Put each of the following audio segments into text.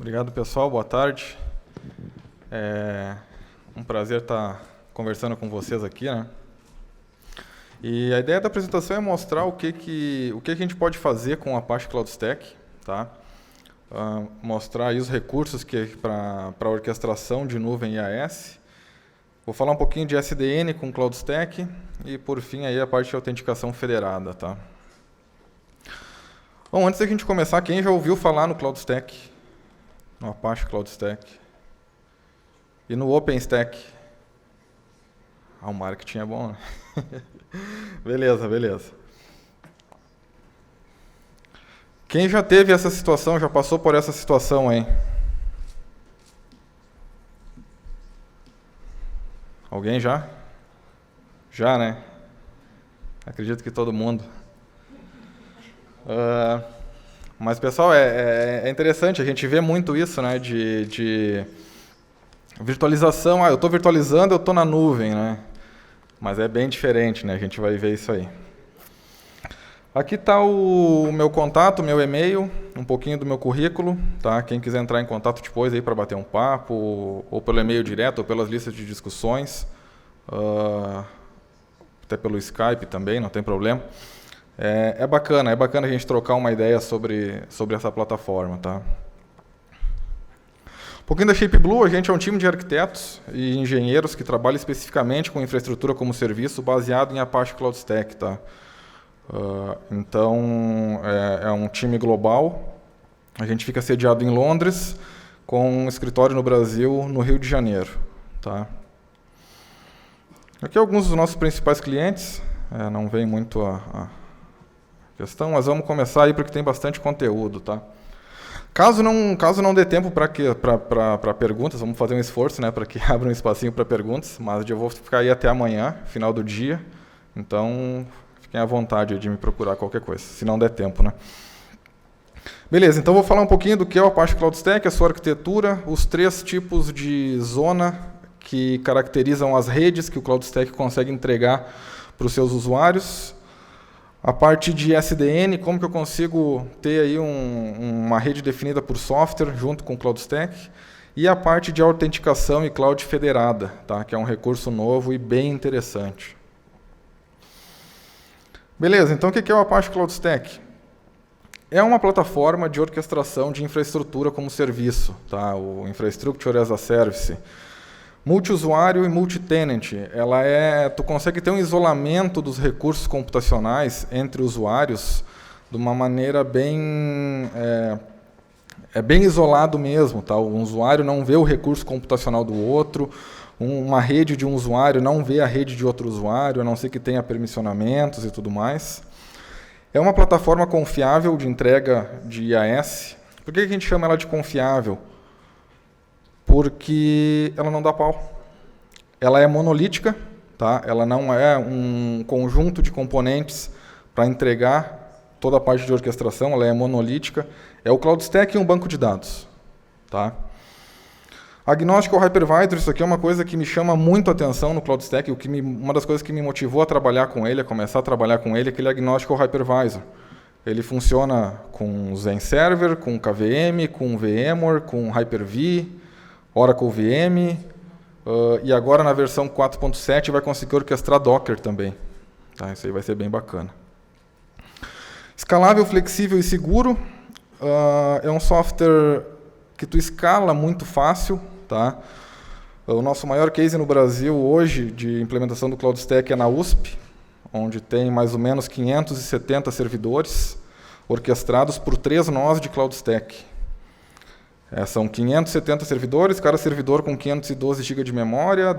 Obrigado, pessoal. Boa tarde. É um prazer estar conversando com vocês aqui, né? E a ideia da apresentação é mostrar o que a gente pode fazer com a Apache Cloud Stack, tá? Mostrar aí os recursos para orquestração de nuvem IaaS. Vou falar um pouquinho de SDN com Cloud Stack e, por fim, aí a parte de autenticação federada, tá? Bom, antes da gente começar, quem já ouviu falar no Cloud Stack? No Apache Cloud Stack? E no OpenStack? O marketing é bom, né? Beleza. Quem já teve essa situação, já passou por essa situação aí? Alguém já? Já, né? Acredito que todo mundo. Mas, pessoal, é interessante, a gente vê muito isso, né, de virtualização. Eu estou virtualizando, eu estou na nuvem, né? Mas é bem diferente, né? A gente vai ver isso aí. Aqui está o meu contato, meu e-mail, um pouquinho do meu currículo, tá? Quem quiser entrar em contato depois aí para bater um papo, ou pelo e-mail direto, ou pelas listas de discussões, até pelo Skype também, não tem problema. É bacana a gente trocar uma ideia sobre essa plataforma, tá? Um pouquinho da ShapeBlue, a gente é um time de arquitetos e engenheiros que trabalha especificamente com infraestrutura como serviço baseado em Apache Cloud Stack, tá? Então, é um time global. A gente fica sediado em Londres, com um escritório no Brasil, no Rio de Janeiro, tá? Aqui alguns dos nossos principais clientes, não vem muito a questão, mas vamos começar aí porque tem bastante conteúdo, tá? Caso não dê tempo para perguntas, vamos fazer um esforço, né, para que abra um espacinho para perguntas, mas eu vou ficar aí até amanhã, final do dia, então fiquem à vontade de me procurar qualquer coisa, se não der tempo, né? Beleza, então vou falar um pouquinho do que é o Apache Cloud Stack, a sua arquitetura, os 3 tipos de zona que caracterizam as redes que o Cloud Stack consegue entregar para os seus usuários. A parte de SDN, como que eu consigo ter aí uma rede definida por software junto com o Cloud Stack. E a parte de autenticação e cloud federada, tá? Que é um recurso novo e bem interessante. Beleza, então o que é o Apache Cloud Stack? É uma plataforma de orquestração de infraestrutura como serviço, tá? O Infrastructure as a Service. Multiusuário e multi-tenant, tu consegue ter um isolamento dos recursos computacionais entre usuários de uma maneira bem isolado mesmo, tá? O usuário não vê o recurso computacional do outro, uma rede de um usuário não vê a rede de outro usuário, a não ser que tenha permissionamentos e tudo mais. É uma plataforma confiável de entrega de IaaS. Por que a gente chama ela de confiável? Porque ela não dá pau. Ela é monolítica, tá? Ela não é um conjunto de componentes para entregar toda a parte de orquestração, ela é monolítica. É o Cloud Stack e um banco de dados, tá? Agnóstico ao Hypervisor, isso aqui é uma coisa que me chama muito a atenção no Cloud Stack, uma das coisas que me motivou a trabalhar com ele, a começar a trabalhar com ele, é aquele agnóstico ao Hypervisor. Ele funciona com Zen Server, com KVM, com VMware, com Hyper-V, Oracle VM, e agora na versão 4.7 vai conseguir orquestrar Docker também. Tá? Isso aí vai ser bem bacana. Escalável, flexível e seguro. É um software que tu escala muito fácil. Tá? O nosso maior case no Brasil hoje de implementação do Cloud Stack é na USP, onde tem mais ou menos 570 servidores orquestrados por 3 nós de Cloud Stack. São 570 servidores, cada servidor com 512 GB de memória,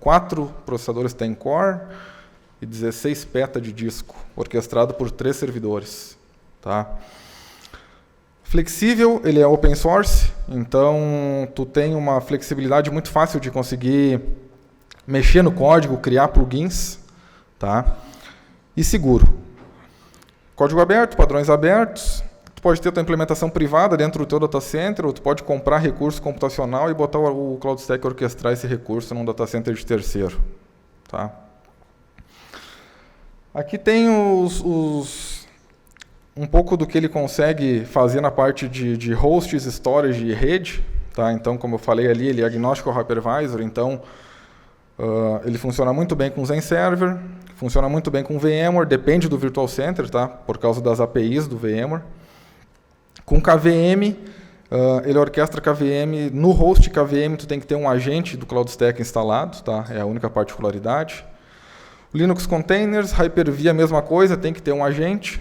4 processadores têm core e 16 peta de disco, orquestrado por 3 servidores. Tá? Flexível, ele é open source, então tu tem uma flexibilidade muito fácil de conseguir mexer no código, criar plugins. Tá? E seguro. Código aberto, padrões abertos. Tu pode ter a tua implementação privada dentro do teu data center, ou tu pode comprar recurso computacional e botar o Cloud Stack orquestrar esse recurso num data center de terceiro. Tá? Aqui tem um pouco do que ele consegue fazer na parte de hosts, storage e rede. Tá? Então, como eu falei ali, ele é agnóstico ao hypervisor, então ele funciona muito bem com Zen Server, funciona muito bem com VMware, depende do Virtual Center, tá? Por causa das APIs do VMware. Com KVM, ele orquestra KVM, no host KVM tu tem que ter um agente do CloudStack instalado, tá? É a única particularidade. Linux Containers, Hyper-V a mesma coisa, tem que ter um agente.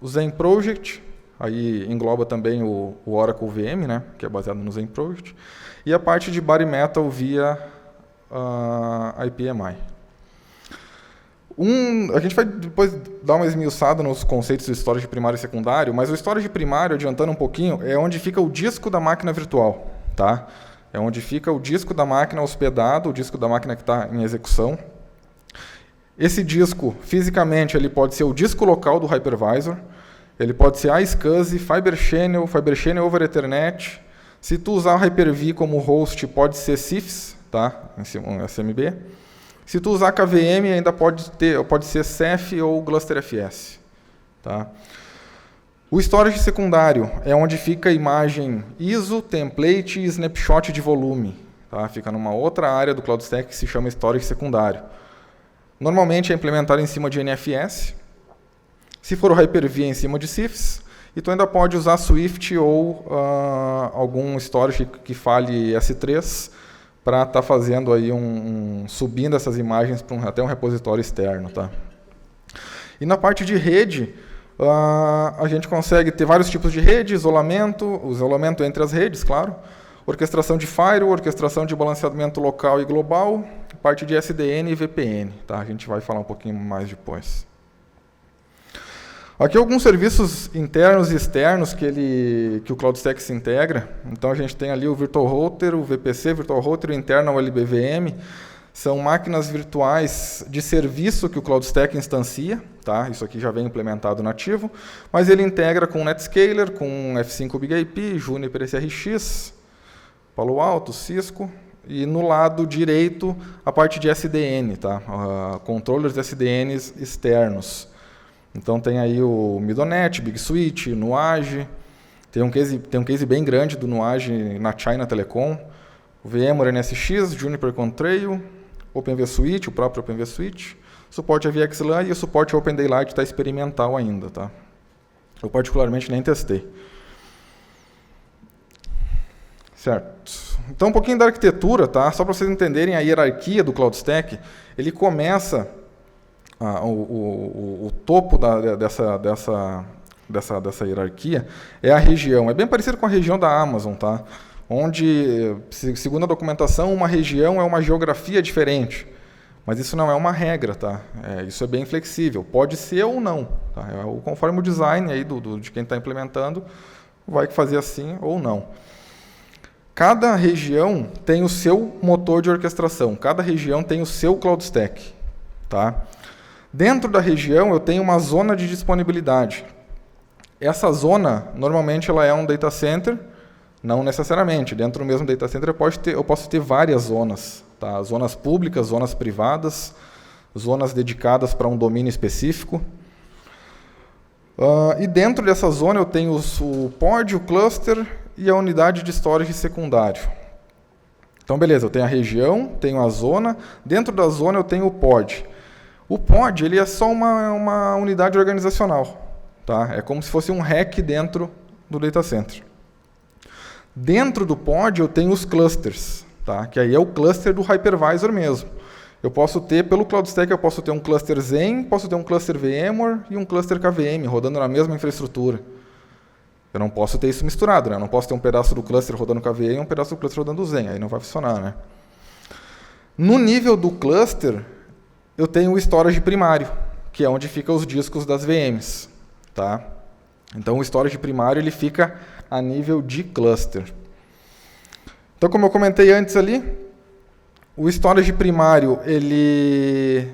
O Zen Project, aí engloba também o Oracle VM, né, que é baseado no Zen Project. E a parte de Bare Metal via IPMI. A gente vai depois dar uma esmiuçada nos conceitos de storage primário e secundário, mas o storage primário, adiantando um pouquinho, é onde fica o disco da máquina virtual. Tá? É onde fica o disco da máquina hospedado, o disco da máquina que está em execução. Esse disco, fisicamente, ele pode ser o disco local do hypervisor, ele pode ser iSCSI, Fiber Channel over Ethernet. Se tu usar o Hyper-V como host, pode ser CIFS, tá? Um SMB. Se tu usar KVM, ainda pode ser Ceph ou GlusterFS. Tá? O storage secundário é onde fica a imagem ISO, template e snapshot de volume. Tá? Fica numa outra área do CloudStack que se chama storage secundário. Normalmente é implementado em cima de NFS. Se for o Hyper-V, é em cima de CIFS. E tu ainda pode usar Swift ou algum storage que fale S3 para estar fazendo aí subindo essas imagens para até um repositório externo. Tá? E na parte de rede, a gente consegue ter vários tipos de rede, isolamento entre as redes, claro, orquestração de firewall, orquestração de balanceamento local e global, parte de SDN e VPN. Tá? A gente vai falar um pouquinho mais depois. Aqui alguns serviços internos e externos que o CloudStack se integra. Então a gente tem ali o Virtual Router, o VPC, Virtual Router, o Internal LBVM. São máquinas virtuais de serviço que o CloudStack instancia. Tá? Isso aqui já vem implementado nativo. Mas ele integra com Netscaler, com F5 BigIP, Juniper SRX, Palo Alto, Cisco. E no lado direito, a parte de SDN, tá? Controllers de SDNs externos. Então tem aí o Midonet, Big Switch, Nuage, tem um case bem grande do Nuage na China Telecom, o VMware NSX, Juniper Contrail, OpenVSwitch, o próprio OpenVSwitch, suporte a VXLAN e o suporte a Open Daylight está experimental ainda. Tá? Eu particularmente nem testei. Certo. Então um pouquinho da arquitetura, tá? Só para vocês entenderem a hierarquia do CloudStack, ele começa... o topo dessa hierarquia é a região. É bem parecido com a região da Amazon, tá? Onde, segundo a documentação, uma região é uma geografia diferente. Mas isso não é uma regra, tá? Isso é bem flexível. Pode ser ou não. Tá? Conforme o design aí de quem está implementando, vai fazer assim ou não. Cada região tem o seu motor de orquestração. Cada região tem o seu CloudStack. Tá? Dentro da região, eu tenho uma zona de disponibilidade. Essa zona, normalmente, ela é um data center, não necessariamente. Dentro do mesmo data center, eu posso ter várias zonas. Tá? Zonas públicas, zonas privadas, zonas dedicadas para um domínio específico. E dentro dessa zona, eu tenho o pod, o cluster e a unidade de storage secundário. Então, beleza, eu tenho a região, tenho a zona. Dentro da zona, eu tenho o pod. O pod ele é só uma unidade organizacional. Tá? É como se fosse um rack dentro do data center. Dentro do pod eu tenho os clusters, tá? Que aí é o cluster do hypervisor mesmo. Eu posso ter, pelo CloudStack, eu posso ter um cluster Zen, posso ter um cluster VMware e um cluster KVM rodando na mesma infraestrutura. Eu não posso ter isso misturado, né? Eu não posso ter um pedaço do cluster rodando KVM e um pedaço do cluster rodando Zen. Aí não vai funcionar, né? No nível do cluster, eu tenho o storage primário, que é onde ficam os discos das VMs. Tá? Então, o storage primário ele fica a nível de cluster. Então, como eu comentei antes ali, o storage primário ele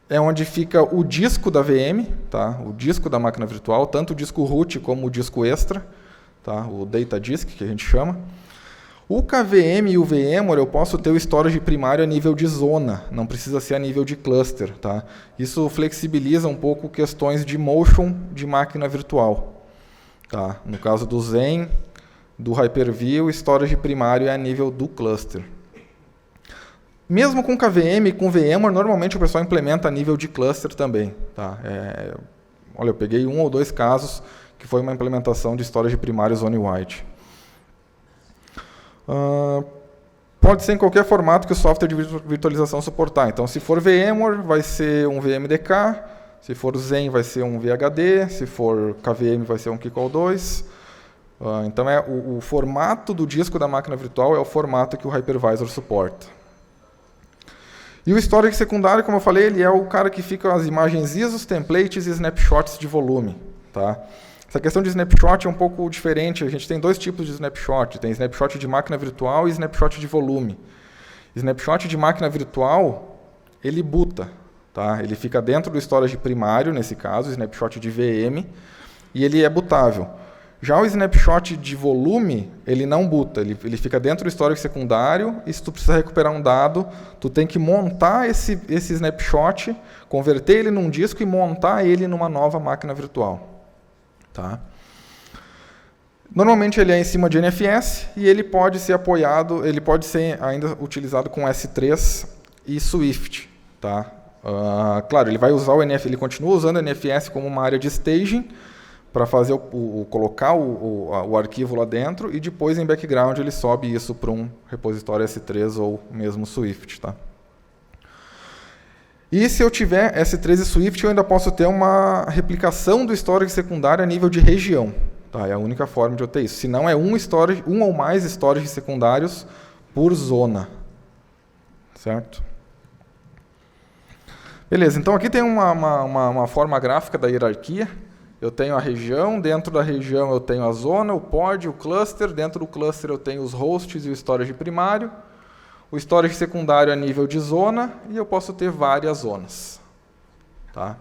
é onde fica o disco da VM, tá? O disco da máquina virtual, tanto o disco root como o disco extra, tá? O data disk, que a gente chama. O KVM e o VMware, eu posso ter o storage primário a nível de zona, não precisa ser a nível de cluster. Tá? Isso flexibiliza um pouco questões de motion de máquina virtual. Tá? No caso do Zen, do Hyper-V, o storage primário é a nível do cluster. Mesmo com KVM e com VMware, normalmente o pessoal implementa a nível de cluster também. Tá? Olha, eu peguei 1 ou 2 casos que foi uma implementação de storage primário zone-wide. Pode ser em qualquer formato que o software de virtualização suportar. Então, se for VMware, vai ser um VMDK. Se for Zen, vai ser um VHD. Se for KVM, vai ser um KCAL2. Então, o formato do disco da máquina virtual é o formato que o hypervisor suporta. E o storage secundário, como eu falei, ele é o cara que fica as imagens ISOs, templates e snapshots de volume. Tá? Essa questão de snapshot é um pouco diferente. A gente tem 2 tipos de snapshot. Tem snapshot de máquina virtual e snapshot de volume. Snapshot de máquina virtual, ele boota. Tá? Ele fica dentro do storage primário, nesse caso, snapshot de VM, e ele é bootável. Já o snapshot de volume, ele não boota, ele fica dentro do storage secundário, e se tu precisa recuperar um dado, tu tem que montar esse snapshot, converter ele num disco e montar ele numa nova máquina virtual. Tá? Normalmente ele é em cima de NFS e ele pode ser apoiado, ele pode ser ainda utilizado com S3 e Swift. Tá? Claro, ele vai usar o NFS, ele continua usando o NFS como uma área de staging, para fazer colocar o arquivo lá dentro, e depois em background ele sobe isso para um repositório S3 ou mesmo Swift. Tá? E se eu tiver S3 e Swift, eu ainda posso ter uma replicação do storage secundário a nível de região. Tá? É a única forma de eu ter isso. Se não, é um ou mais storage secundários por zona. Certo? Beleza, então aqui tem uma forma gráfica da hierarquia. Eu tenho a região, dentro da região eu tenho a zona, o pod, o cluster, dentro do cluster eu tenho os hosts e o storage primário, o storage secundário a nível de zona, e eu posso ter várias zonas. Tá?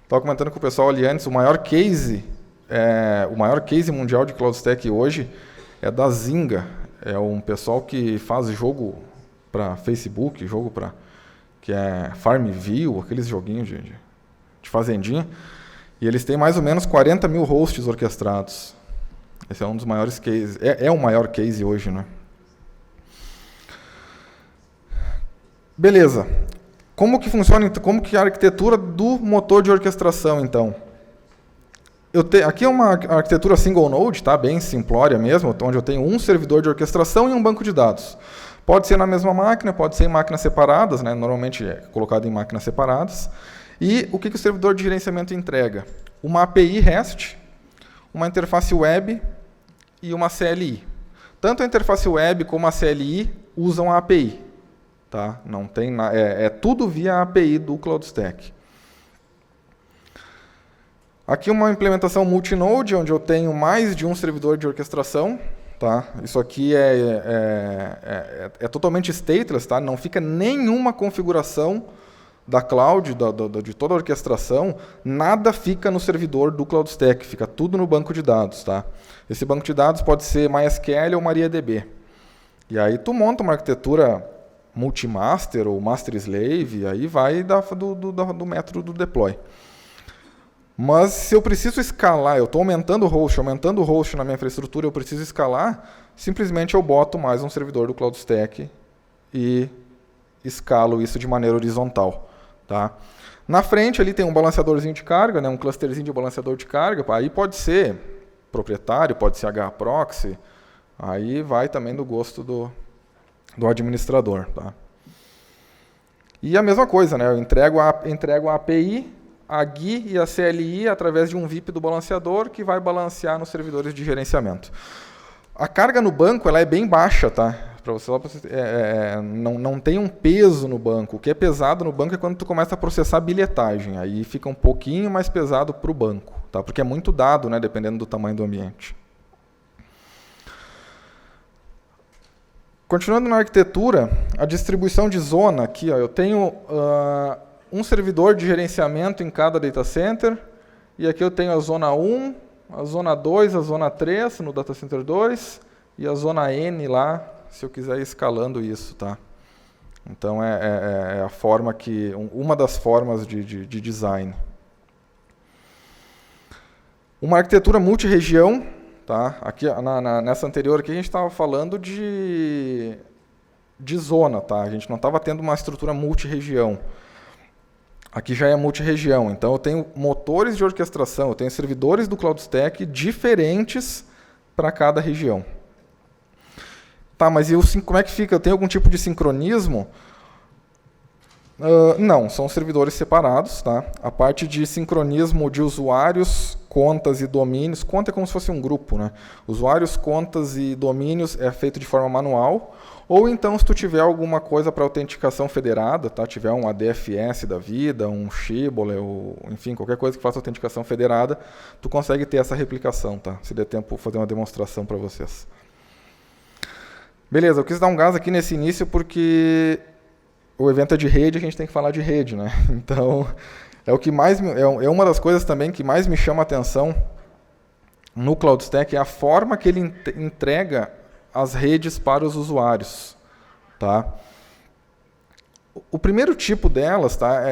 Estava comentando com o pessoal ali antes, o maior case mundial de CloudStack hoje é da Zynga. É um pessoal que faz jogo para Facebook, que é Farmville, aqueles joguinhos de fazendinha. E eles têm mais ou menos 40 mil hosts orquestrados. Esse é um dos maiores cases. É o maior case hoje, né? Beleza. Como que funciona, como que é a arquitetura do motor de orquestração, então? Aqui é uma arquitetura single node, tá? Bem simplória mesmo, onde eu tenho um servidor de orquestração e um banco de dados. Pode ser na mesma máquina, pode ser em máquinas separadas, né? Normalmente é colocado em máquinas separadas. E o que o servidor de gerenciamento entrega? Uma API REST, uma interface web e uma CLI. Tanto a interface web como a CLI usam a API. Tá? Não tem é tudo via API do CloudStack. Aqui uma implementação multinode, onde eu tenho mais de um servidor de orquestração. Tá? Isso aqui é totalmente stateless, tá? Não fica nenhuma configuração da cloud, de toda a orquestração, nada fica no servidor do CloudStack, fica tudo no banco de dados. Tá? Esse banco de dados pode ser MySQL ou MariaDB. E aí tu monta uma arquitetura multimaster ou master-slave, aí vai do método do deploy. Mas se eu preciso escalar, eu estou aumentando o host na minha infraestrutura, eu preciso escalar, simplesmente eu boto mais um servidor do CloudStack e escalo isso de maneira horizontal. Tá? Na frente ali tem um balanceadorzinho de carga, né, um clusterzinho de balanceador de carga, aí pode ser proprietário, pode ser HAProxy, aí vai também do gosto do administrador. Tá? E a mesma coisa, né, eu entrego a API, a GUI e a CLI através de um VIP do balanceador que vai balancear nos servidores de gerenciamento. A carga no banco ela é bem baixa, tá? Não tem um peso no banco. O que é pesado no banco é quando tu começa a processar bilhetagem. Aí fica um pouquinho mais pesado para o banco, tá? Porque é muito dado, né, dependendo do tamanho do ambiente. Continuando na arquitetura, a distribuição de zona, aqui ó, eu tenho um servidor de gerenciamento em cada data center, e aqui eu tenho a zona 1, a zona 2, a zona 3 no data center 2, e a zona N lá, se eu quiser ir escalando isso, tá? Então, é a forma uma das formas de design. Uma arquitetura multirregião, tá? Aqui, nessa anterior aqui, a gente estava falando de zona, tá? A gente não estava tendo uma estrutura multirregião. Aqui já é multirregião, então eu tenho motores de orquestração, eu tenho servidores do CloudStack diferentes para cada região. Tá, mas como é que fica? Eu tenho algum tipo de sincronismo? Não, são servidores separados. Tá? A parte de sincronismo de usuários, contas e domínios, conta é como se fosse um grupo. Né? Usuários, contas e domínios é feito de forma manual, ou então se tu tiver alguma coisa para autenticação federada, tá? Tiver um ADFS da vida, um Shibboleth, enfim, qualquer coisa que faça autenticação federada, tu consegue ter essa replicação. Tá? Se der tempo, vou fazer uma demonstração para vocês. Beleza, eu quis dar um gás aqui nesse início porque o evento é de rede, a gente tem que falar de rede, né? Então, o que mais é uma das coisas também que mais me chama a atenção no CloudStack é a forma que ele entrega as redes para os usuários, tá? O primeiro tipo delas, tá?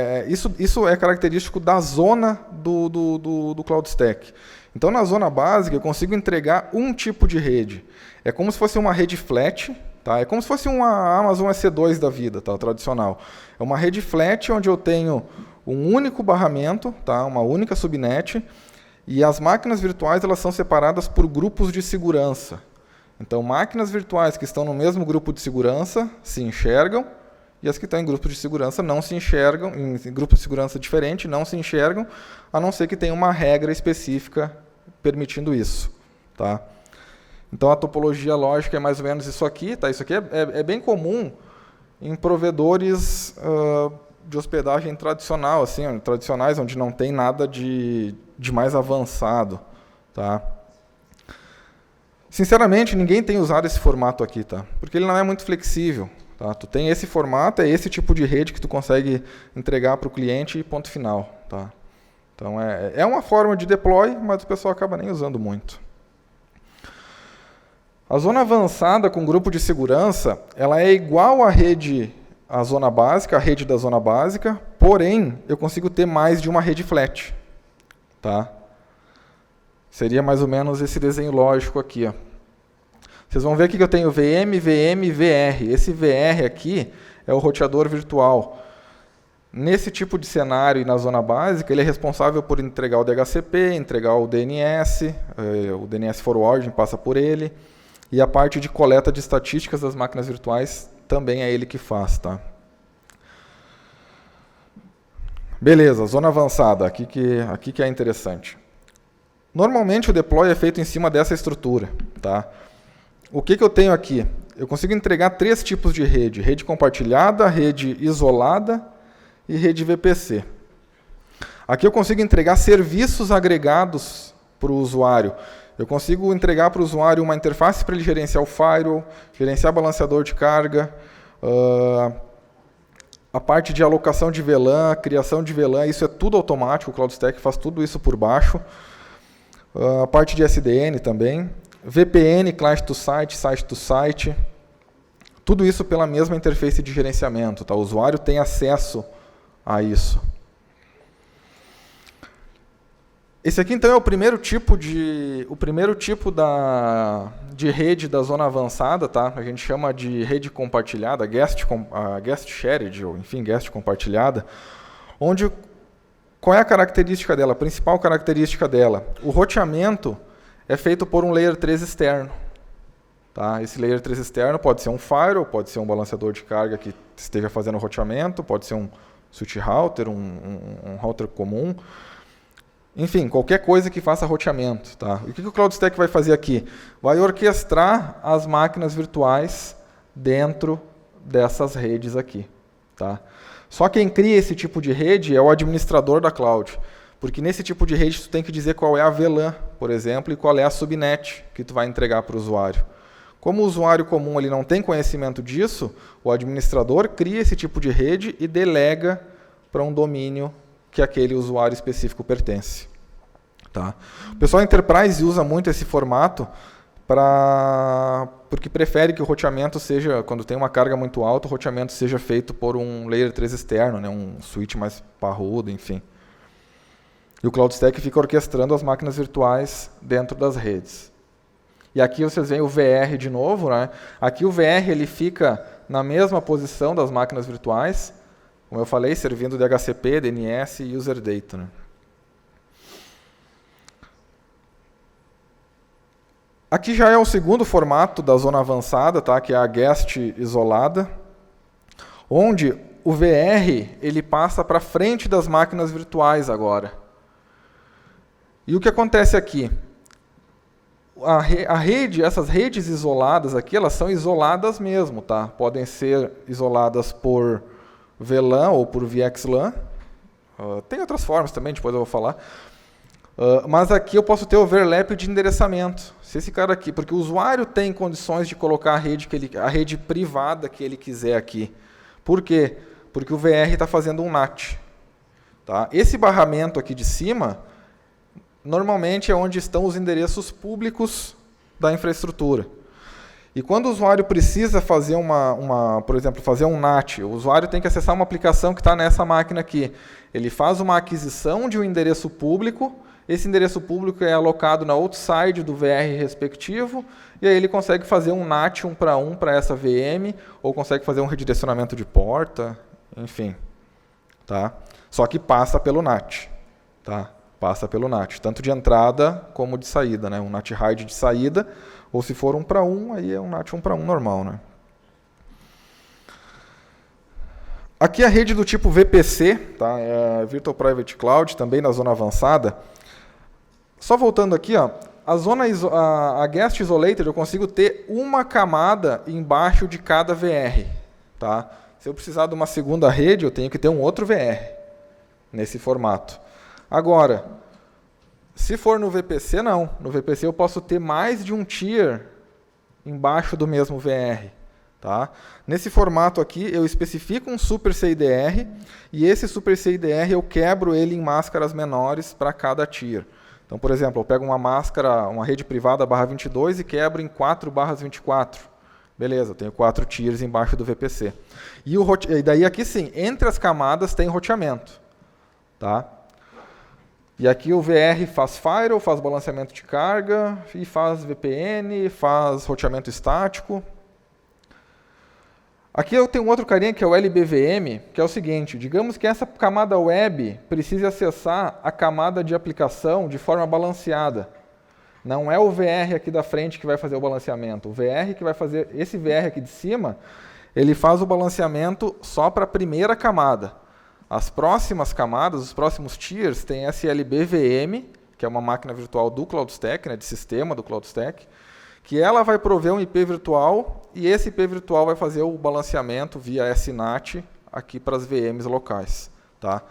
Isso é característico da zona do CloudStack. Então, na zona básica, eu consigo entregar um tipo de rede. É como se fosse uma rede flat, tá? É como se fosse uma Amazon EC2 da vida, tá? Tradicional. É uma rede flat onde eu tenho um único barramento, tá? Uma única subnet, e as máquinas virtuais elas são separadas por grupos de segurança. Então, máquinas virtuais que estão no mesmo grupo de segurança se enxergam, e as que estão em grupos de segurança não se enxergam, em grupos de segurança diferente, não se enxergam, a não ser que tenha uma regra específica permitindo isso. Tá? Então, a topologia lógica é mais ou menos isso aqui. Tá? Isso aqui é bem comum em provedores de hospedagem tradicional, assim, tradicionais, onde não tem nada de mais avançado. Tá? Sinceramente, ninguém tem usado esse formato aqui, tá? Porque ele não é muito flexível. Tá? Tu tem esse formato, é esse tipo de rede que tu consegue entregar para o cliente e ponto final. Tá? Então, é uma forma de deploy, mas o pessoal acaba nem usando muito. A zona avançada com grupo de segurança, ela é igual à rede, à zona básica, a rede da zona básica, porém, eu consigo ter mais de uma rede flat. Tá? Seria mais ou menos esse desenho lógico aqui. Ó. Vocês vão ver aqui que eu tenho VM, VM e VR. Esse VR aqui é o roteador virtual. Nesse tipo de cenário e na zona básica, ele é responsável por entregar o DHCP, entregar o DNS forwarding passa por ele, e a parte de coleta de estatísticas das máquinas virtuais também é ele que faz. Tá? Beleza, zona avançada, aqui que é interessante. Normalmente o deploy é feito em cima dessa estrutura. Tá? O que eu tenho aqui? Eu consigo entregar 3 tipos de rede. Rede compartilhada, rede isolada e rede VPC. Aqui eu consigo entregar serviços agregados para o usuário. Eu consigo entregar para o usuário uma interface para ele gerenciar o firewall, gerenciar balanceador de carga, a parte de alocação de VLAN, criação de VLAN, isso é tudo automático, o CloudStack faz tudo isso por baixo. A parte de SDN também. VPN, client to site, site to site. Tudo isso pela mesma interface de gerenciamento. Tá? O usuário tem acesso a isso. Esse aqui, então, é o primeiro tipo de rede da zona avançada. Tá? A gente chama de rede compartilhada, guest shared, ou enfim, guest compartilhada, onde qual é a característica dela? A principal característica dela? O roteamento é feito por um Layer 3 externo. Tá? Esse Layer 3 externo pode ser um firewall, pode ser um balanceador de carga que esteja fazendo roteamento, pode ser um switch router, um router comum. Enfim, qualquer coisa que faça roteamento. Tá? E o que o CloudStack vai fazer aqui? Vai orquestrar as máquinas virtuais dentro dessas redes aqui. Tá? Só quem cria esse tipo de rede é o administrador da cloud. Porque nesse tipo de rede tu tem que dizer qual é a VLAN, por exemplo, e qual é a subnet que tu vai entregar para o usuário. Como o usuário comum ele não tem conhecimento disso, o administrador cria esse tipo de rede e delega para um domínio que aquele usuário específico pertence. Tá? O pessoal Enterprise usa muito esse formato porque prefere que o roteamento seja, quando tem uma carga muito alta, o roteamento seja feito por um Layer 3 externo, né, um switch mais parrudo, enfim. E o CloudStack fica orquestrando as máquinas virtuais dentro das redes. E aqui vocês veem o VR de novo, né? Aqui o VR ele fica na mesma posição das máquinas virtuais, como eu falei, servindo de DHCP, DNS e User Data, né? Aqui já é o segundo formato da zona avançada, tá? Que é a guest isolada, onde o VR ele passa para frente das máquinas virtuais agora. E o que acontece aqui? A rede, essas redes isoladas aqui, elas são isoladas mesmo, tá? Podem ser isoladas por VLAN ou por VXLAN. Tem outras formas também, depois eu vou falar. Mas aqui eu posso ter overlap de endereçamento. Se esse cara aqui, porque o usuário tem condições de colocar a rede privada que ele quiser aqui. Por quê? Porque o VR está fazendo um NAT. Tá? Esse barramento aqui de cima, normalmente é onde estão os endereços públicos da infraestrutura. E quando o usuário precisa fazer por exemplo, fazer um NAT, o usuário tem que acessar uma aplicação que está nessa máquina aqui. Ele faz uma aquisição de um endereço público. Esse endereço público é alocado na outside do VR respectivo, e aí ele consegue fazer um NAT 1 para essa VM, ou consegue fazer um redirecionamento de porta, enfim. Tá? Só que passa pelo NAT. Tá? Passa pelo NAT, tanto de entrada como de saída. Né? Um NAT hide de saída, ou se for 1 para 1, aí é um NAT 1 para 1 normal. Né? Aqui a rede do tipo VPC, tá? É Virtual Private Cloud, também na zona avançada. Só voltando aqui, ó, a Guest Isolated, eu consigo ter uma camada embaixo de cada VR. Tá? Se eu precisar de uma segunda rede, eu tenho que ter um outro VR nesse formato. Agora, se for no VPC, não. No VPC eu posso ter mais de um tier embaixo do mesmo VR. Tá? Nesse formato aqui, eu especifico um Super CIDR, e esse Super CIDR eu quebro ele em máscaras menores para cada tier. Então, por exemplo, eu pego uma rede privada /22 e quebro em 4/24. Beleza, eu tenho 4 tiers embaixo do VPC. E daí aqui sim, entre as camadas tem roteamento. Tá? E aqui o VR faz firewall, faz balanceamento de carga, e faz VPN, faz roteamento estático. Aqui eu tenho um outro carinha que é o LBVM, que é o seguinte, digamos que essa camada web precise acessar a camada de aplicação de forma balanceada. Não é o VR aqui da frente que vai fazer o balanceamento. O VR que vai fazer, esse VR aqui de cima, ele faz o balanceamento só para a primeira camada. As próximas camadas, os próximos tiers, tem SLBVM, que é uma máquina virtual do CloudStack, né, de sistema do CloudStack, que ela vai prover um IP virtual, e esse IP virtual vai fazer o balanceamento via SNAT aqui para as VMs locais. Tá?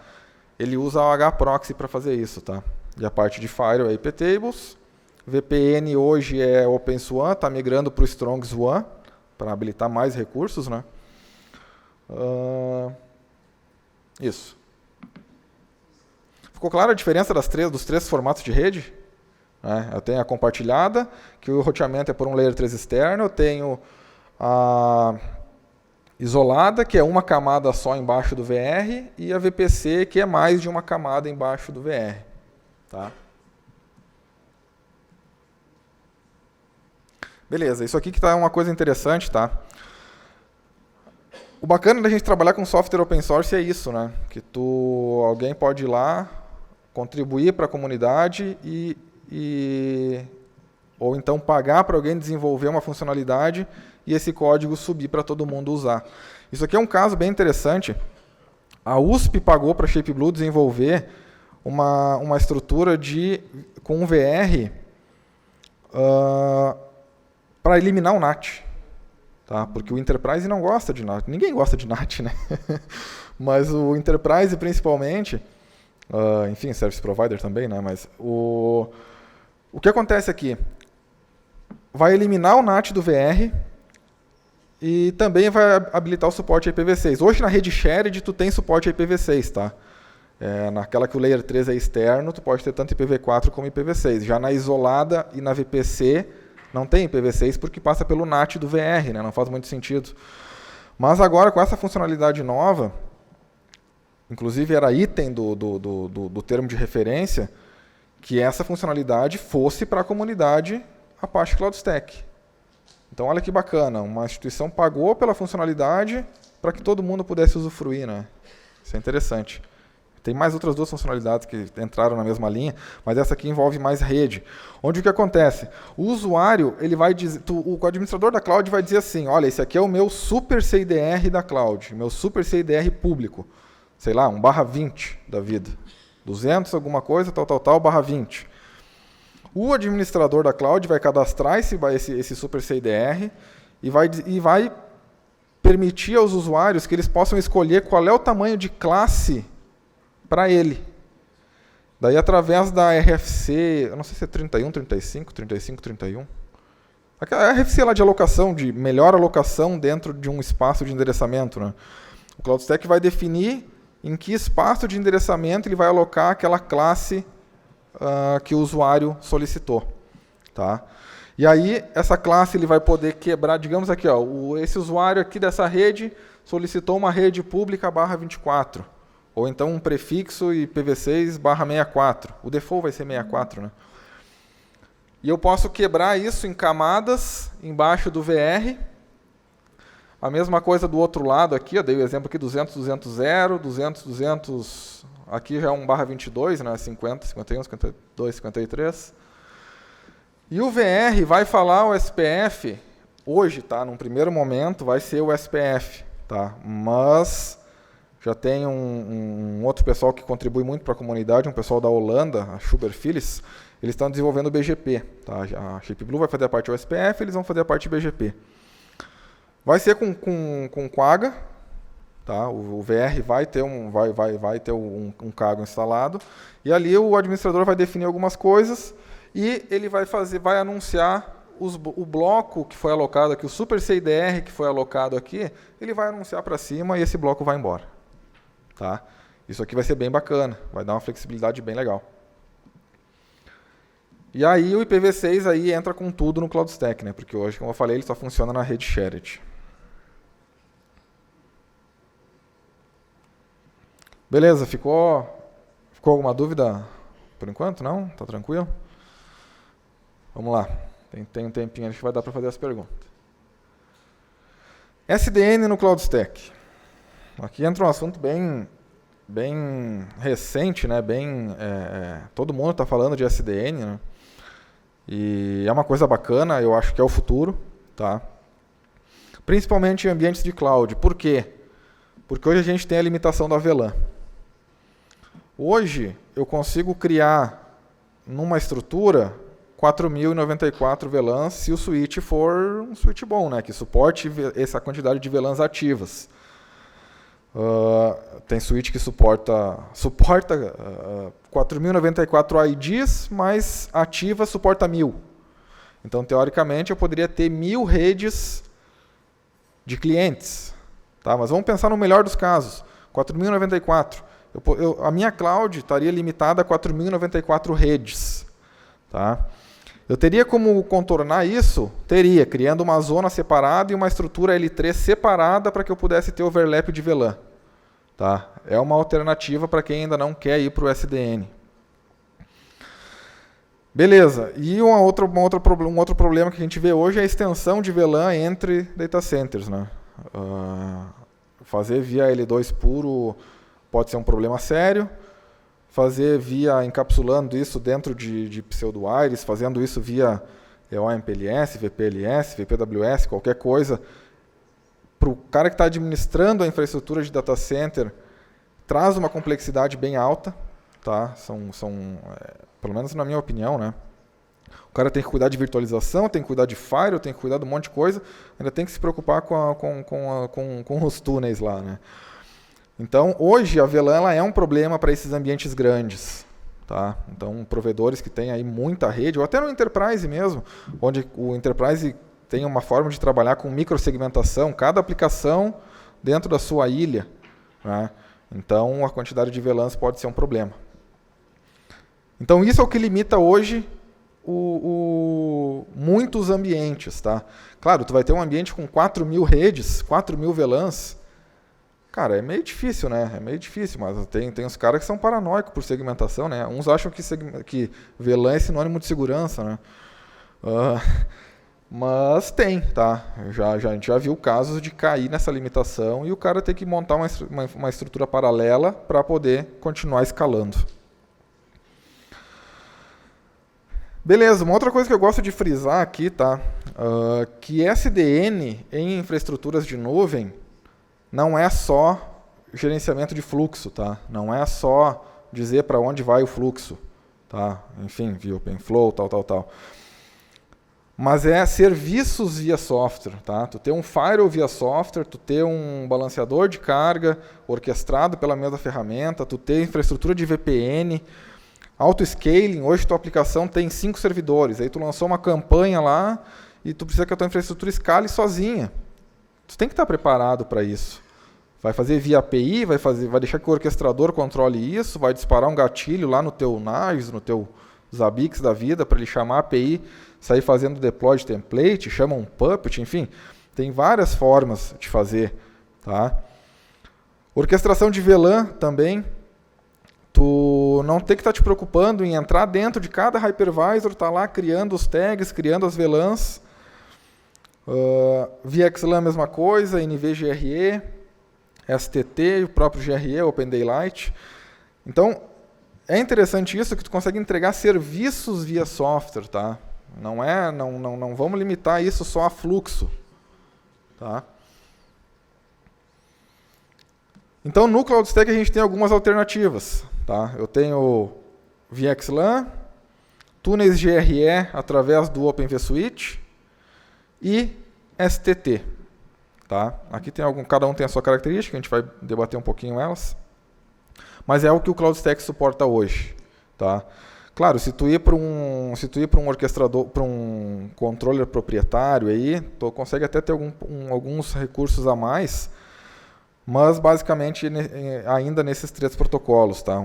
Ele usa o hproxy para fazer isso. Tá? E a parte de firewall é iptables. VPN hoje é OpenSWAN, está migrando para o StrongSWAN, para habilitar mais recursos. Né? Isso. Ficou clara a diferença dos três formatos de rede? Eu tenho a compartilhada, que o roteamento é por um Layer 3 externo. Eu tenho a isolada, que é uma camada só embaixo do VR, e a VPC, que é mais de uma camada embaixo do VR. Tá? Beleza, isso aqui que está uma coisa interessante. Tá? O bacana da gente trabalhar com software open source é isso, né? Que alguém pode ir lá, contribuir para a comunidade ou então pagar para alguém desenvolver uma funcionalidade e esse código subir para todo mundo usar. Isso aqui é um caso bem interessante. A USP pagou para a ShapeBlue desenvolver uma estrutura com um VR para eliminar o NAT. Tá? Porque o Enterprise não gosta de NAT. Ninguém gosta de NAT, né? Mas o Enterprise, principalmente, enfim, Service Provider também, né? Mas o que acontece aqui? Vai eliminar o NAT do VR e também vai habilitar o suporte a IPv6. Hoje na rede shared tu tem suporte a IPv6, tá? Naquela que o Layer 3 é externo, tu pode ter tanto IPv4 como IPv6. Já na isolada e na VPC Não tem IPv6 porque passa pelo NAT do VR, né? Não faz muito sentido. Mas agora, com essa funcionalidade nova, inclusive era item do termo de referência, que essa funcionalidade fosse para a comunidade Apache Cloud Stack. Então, olha que bacana, uma instituição pagou pela funcionalidade para que todo mundo pudesse usufruir, né? Isso é interessante. Tem mais outras duas funcionalidades que entraram na mesma linha, mas essa aqui envolve mais rede. Onde o que acontece? O usuário, ele vai dizer, o administrador da cloud vai dizer assim, olha, esse aqui é o meu super CIDR da cloud, meu super CIDR público, sei lá, 1/20 da vida. 200 alguma coisa, tal, /20. O administrador da cloud vai cadastrar esse super CIDR e vai permitir aos usuários que eles possam escolher qual é o tamanho de classe para ele. Daí, através da RFC, eu não sei se é 31, 35, 35, 31. A RFC lá de alocação, de melhor alocação dentro de um espaço de endereçamento, né? O CloudStack vai definir em que espaço de endereçamento ele vai alocar aquela classe que o usuário solicitou. Tá? E aí, essa classe ele vai poder quebrar, digamos aqui, ó, esse usuário aqui dessa rede solicitou uma rede pública /24. Ou então um prefixo IPv6/64. O default vai ser 64, né? E eu posso quebrar isso em camadas embaixo do VR. A mesma coisa do outro lado aqui, eu dei o exemplo aqui, 200, 200, 0, 200, 200, aqui já é um /22, né? 50, 51, 52, 53. E o VR vai falar o SPF, hoje, tá? Num primeiro momento vai ser o SPF, tá? Mas já tem um outro pessoal que contribui muito para a comunidade, um pessoal da Holanda, a Schubert Philips, eles estão desenvolvendo o BGP. Tá? A ShapeBlue vai fazer a parte OSPF, eles vão fazer a parte BGP. Vai ser com Quagga, tá? O VR vai ter um Quagga instalado, e ali o administrador vai definir algumas coisas, e ele vai anunciar o bloco que foi alocado aqui, o super CIDR que foi alocado aqui, ele vai anunciar para cima e esse bloco vai embora. Tá? Isso aqui vai ser bem bacana, vai dar uma flexibilidade bem legal. E aí o IPv6 aí entra com tudo no CloudStack, né? Porque hoje, como eu falei, ele só funciona na rede shared. Beleza, ficou alguma dúvida por enquanto? Não? Tá tranquilo? Vamos lá, tem um tempinho, acho que vai dar para fazer as perguntas. SDN no CloudStack. Aqui entra um assunto bem recente, né? Todo mundo está falando de SDN, né? E é uma coisa bacana, eu acho que é o futuro, tá? Principalmente em ambientes de cloud. Por quê? Porque hoje a gente tem a limitação da VLAN. Hoje eu consigo criar numa estrutura 4.094 VLANs se o switch for um switch bom, né? Que suporte essa quantidade de VLANs ativas. Tem switch que suporta 4.094 IDs, mas ativa suporta 1.000. Então, teoricamente, eu poderia ter 1.000 redes de clientes. Tá? Mas vamos pensar no melhor dos casos. 4.094. A minha cloud estaria limitada a 4.094 redes. Tá? Eu teria como contornar isso? Teria, criando uma zona separada e uma estrutura L3 separada para que eu pudesse ter overlap de VLAN. Tá? É uma alternativa para quem ainda não quer ir para o SDN. Beleza, e um outro problema que a gente vê hoje é a extensão de VLAN entre data centers. Né? Fazer via L2 puro pode ser um problema sério. Fazer via encapsulando isso dentro de pseudo-wires, fazendo isso via OMPLS, VPLS, VPWS, qualquer coisa, para o cara que está administrando a infraestrutura de data center, traz uma complexidade bem alta, tá? Pelo menos na minha opinião, né? O cara tem que cuidar de virtualização, tem que cuidar de firewall, tem que cuidar de um monte de coisa, ainda tem que se preocupar com os túneis lá, né? Então, hoje, a VLAN ela é um problema para esses ambientes grandes. Tá? Então, provedores que têm aí muita rede, ou até no Enterprise mesmo, onde o Enterprise tem uma forma de trabalhar com microsegmentação, cada aplicação dentro da sua ilha. Né? Então, a quantidade de VLANs pode ser um problema. Então, isso é o que limita hoje muitos ambientes, tá? Claro, tu vai ter um ambiente com 4.000 redes, 4.000 VLANs. Cara, é meio difícil, né? É meio difícil, mas tem uns caras que são paranoicos por segmentação, né? Uns acham que VLAN é sinônimo de segurança, né? Mas tem, tá? A gente já viu casos de cair nessa limitação e o cara ter que montar uma estrutura paralela para poder continuar escalando. Beleza, uma outra coisa que eu gosto de frisar aqui, tá? Que SDN em infraestruturas de nuvem não é só gerenciamento de fluxo, tá? Não é só dizer para onde vai o fluxo, tá? Enfim, via OpenFlow, tal. Mas é serviços via software, tá? Tu ter um firewall via software, tu ter um balanceador de carga orquestrado pela mesma ferramenta, tu ter infraestrutura de VPN, auto-scaling. Hoje tua aplicação tem 5 servidores, aí tu lançou uma campanha lá e tu precisa que a tua infraestrutura escale sozinha. Tu tem que estar preparado para isso. Vai fazer via API, vai deixar que o orquestrador controle isso, vai disparar um gatilho lá no teu Nagios, no teu Zabbix da vida, para ele chamar a API, sair fazendo deploy de template, chama um Puppet, enfim. Tem várias formas de fazer. Tá? Orquestração de VLAN também. Tu não tem que estar te preocupando em entrar dentro de cada hypervisor, estar lá criando os tags, criando as VLANs. VXLAN, mesma coisa, NVGRE, STT, o próprio GRE, Open Daylight. Então, é interessante isso, que tu consegue entregar serviços via software, tá? Não vamos limitar isso só a fluxo, tá? Então, no CloudStack a gente tem algumas alternativas, tá? Eu tenho VXLAN, túneis GRE através do Open vSwitch e STT, tá? Aqui tem cada um tem a sua característica, a gente vai debater um pouquinho elas. Mas é o que o CloudStack suporta hoje, tá? Claro, se tu ir para um orquestrador, para um controller proprietário aí, tu consegue até ter alguns recursos a mais, mas basicamente ainda nesses 3 protocolos, tá?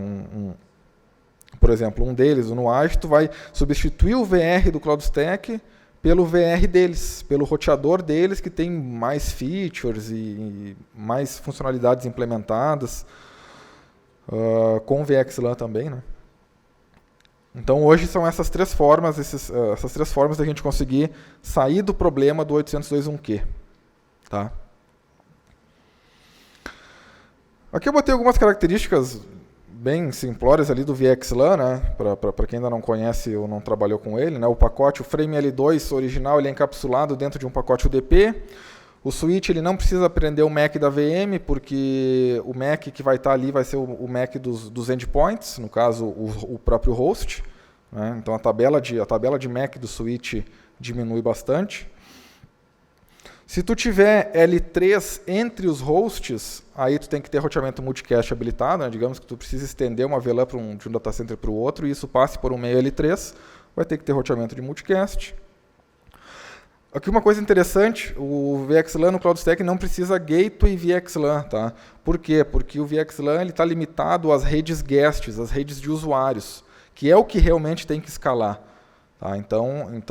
Por exemplo, um deles, o Nuage, tu vai substituir o VR do CloudStack pelo VR deles, pelo roteador deles, que tem mais features e mais funcionalidades implementadas. Com VXLAN também, né? Então hoje são essas 3 formas, essas 3 formas da gente conseguir sair do problema do 802.1q, tá? Aqui eu botei algumas características bem simplórias ali do VXLAN, né? Para quem ainda não conhece ou não trabalhou com ele, né? O pacote, o frame L2 original, ele é encapsulado dentro de um pacote UDP. O switch ele não precisa aprender o MAC da VM, porque o MAC que vai estar ali vai ser o MAC dos endpoints, no caso o próprio host, né? Então a tabela de MAC do switch diminui bastante. Se tu tiver L3 entre os hosts, aí tu tem que ter roteamento multicast habilitado, né? Digamos que tu precisa estender uma VLAN de um data center para o outro e isso passe por um meio L3, vai ter que ter roteamento de multicast. Aqui uma coisa interessante, o VXLAN no CloudStack não precisa gateway VXLAN, tá? Por quê? Porque o VXLAN está limitado às redes guests, às redes de usuários, que é o que realmente tem que escalar. Tá? Então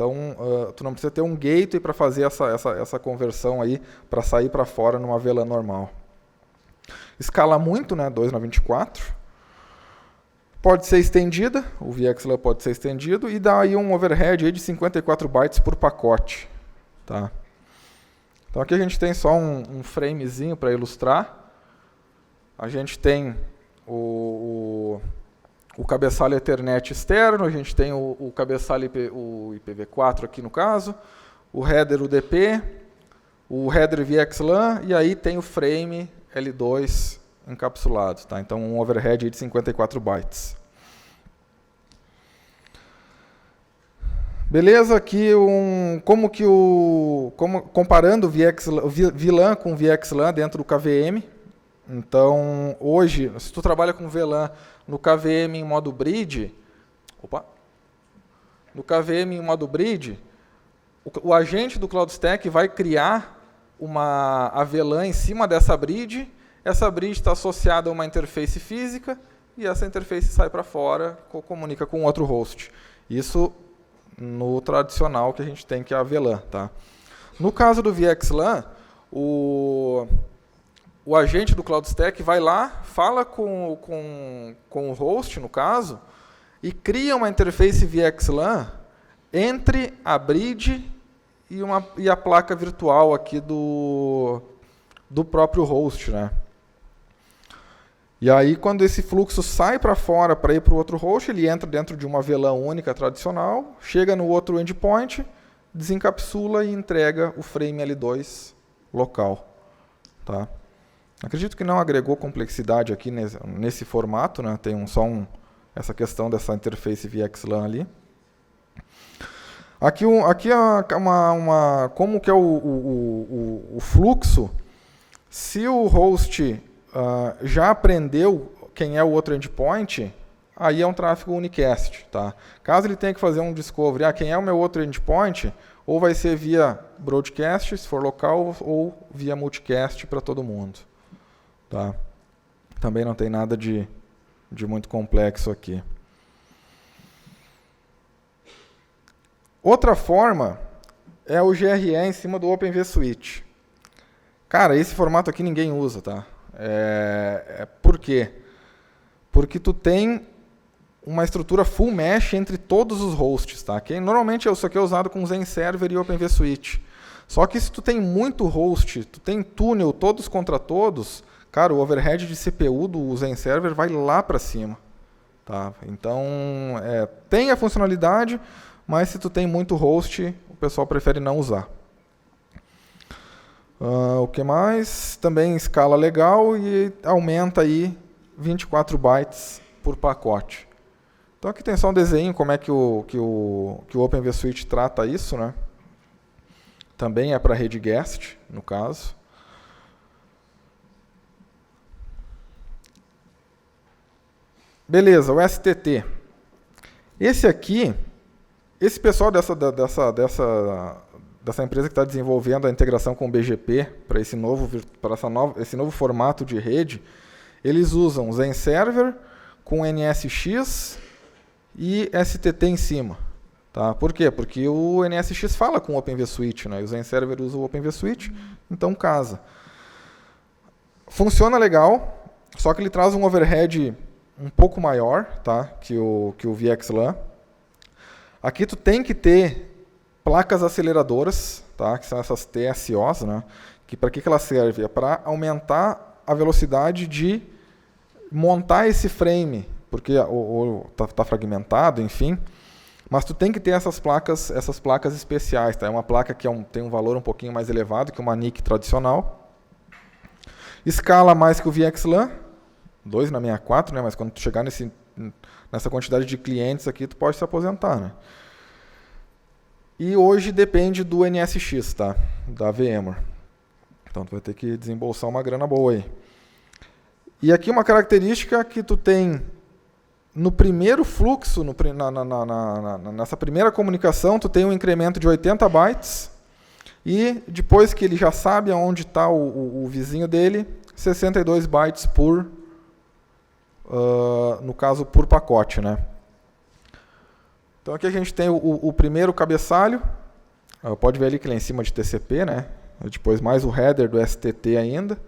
tu não precisa ter um gateway para fazer essa conversão aí, para sair para fora numa VLAN normal. Escala muito, né? 2 na 24. Pode ser estendida, o VXLAN pode ser estendido, e dá aí um overhead aí de 54 bytes por pacote. Tá? Então aqui a gente tem só um framezinho para ilustrar. A gente tem o cabeçalho Ethernet externo, a gente tem o cabeçalho o IPv4 aqui no caso, o header UDP, o header VXLAN e aí tem o frame L2 encapsulado. Tá? Então um overhead de 54 bytes. Beleza, aqui comparando VLAN com VXLAN dentro do KVM. Então, hoje, se tu trabalha com VLAN no KVM em modo bridge, o agente do CloudStack vai criar a VLAN em cima dessa bridge. Essa bridge está associada a uma interface física e essa interface sai para fora, comunica com outro host. Isso no tradicional que a gente tem, que é a VLAN. Tá? No caso do VXLAN, o agente do CloudStack vai lá, fala com o host, no caso, e cria uma interface VXLAN entre a bridge e a placa virtual aqui do próprio host, né? E aí, quando esse fluxo sai para fora para ir para o outro host, ele entra dentro de uma VLAN única tradicional, chega no outro endpoint, desencapsula e entrega o frame L2 local. Tá? Acredito que não agregou complexidade aqui nesse formato, né? Tem essa questão dessa interface VXLAN ali. Aqui como que é o fluxo. Se o host já aprendeu quem é o outro endpoint, aí é um tráfego unicast. Tá? Caso ele tenha que fazer um discovery, quem é o meu outro endpoint, ou vai ser via broadcast, se for local, ou via multicast para todo mundo. Tá? Também não tem nada de muito complexo aqui. Outra forma é o GRE em cima do Open vSwitch. Cara, esse formato aqui ninguém usa, tá? Por quê? Porque tu tem uma estrutura full mesh entre todos os hosts, tá? Normalmente isso aqui é usado com Zen Server e Open vSwitch. Só que se tu tem muito host, tu tem túnel todos contra todos, cara, o overhead de CPU do Zen Server vai lá para cima. Tá? Então, tem a funcionalidade, mas se tu tem muito host, o pessoal prefere não usar. O que mais? Também escala legal e aumenta aí 24 bytes por pacote. Então aqui tem só um desenho como é que o Open vSwitch trata isso, né? Também é para rede guest, no caso. Beleza, o STT. Esse pessoal dessa empresa que está desenvolvendo a integração com o BGP para esse novo formato de rede, eles usam Zen Server com NSX e STT em cima. Tá? Por quê? Porque o NSX fala com o Open vSwitch, né? E o Zen Server usa o Open vSwitch, então casa. Funciona legal, só que ele traz um overhead um pouco maior, tá? que o VXLAN. Aqui tu tem que ter placas aceleradoras, tá? Que são essas TSOs, né? Que para que ela serve? É para aumentar a velocidade de montar esse frame, porque está fragmentado, enfim. Mas tu tem que ter essas placas especiais, tá? É uma placa que tem um valor um pouquinho mais elevado que uma NIC tradicional. Escala mais que o VXLAN, 2 na 64, né? Mas quando tu chegar nessa quantidade de clientes aqui, tu pode se aposentar, né? E hoje depende do NSX, tá? Da VMware. Então tu vai ter que desembolsar uma grana boa aí. E aqui uma característica que tu tem no primeiro fluxo, nessa primeira comunicação, tu tem um incremento de 80 bytes e depois que ele já sabe aonde está o vizinho dele, 62 bytes no caso, por pacote, né? Então aqui a gente tem o primeiro cabeçalho, pode ver ali que ele é em cima de TCP, né? Depois mais o header do STT ainda,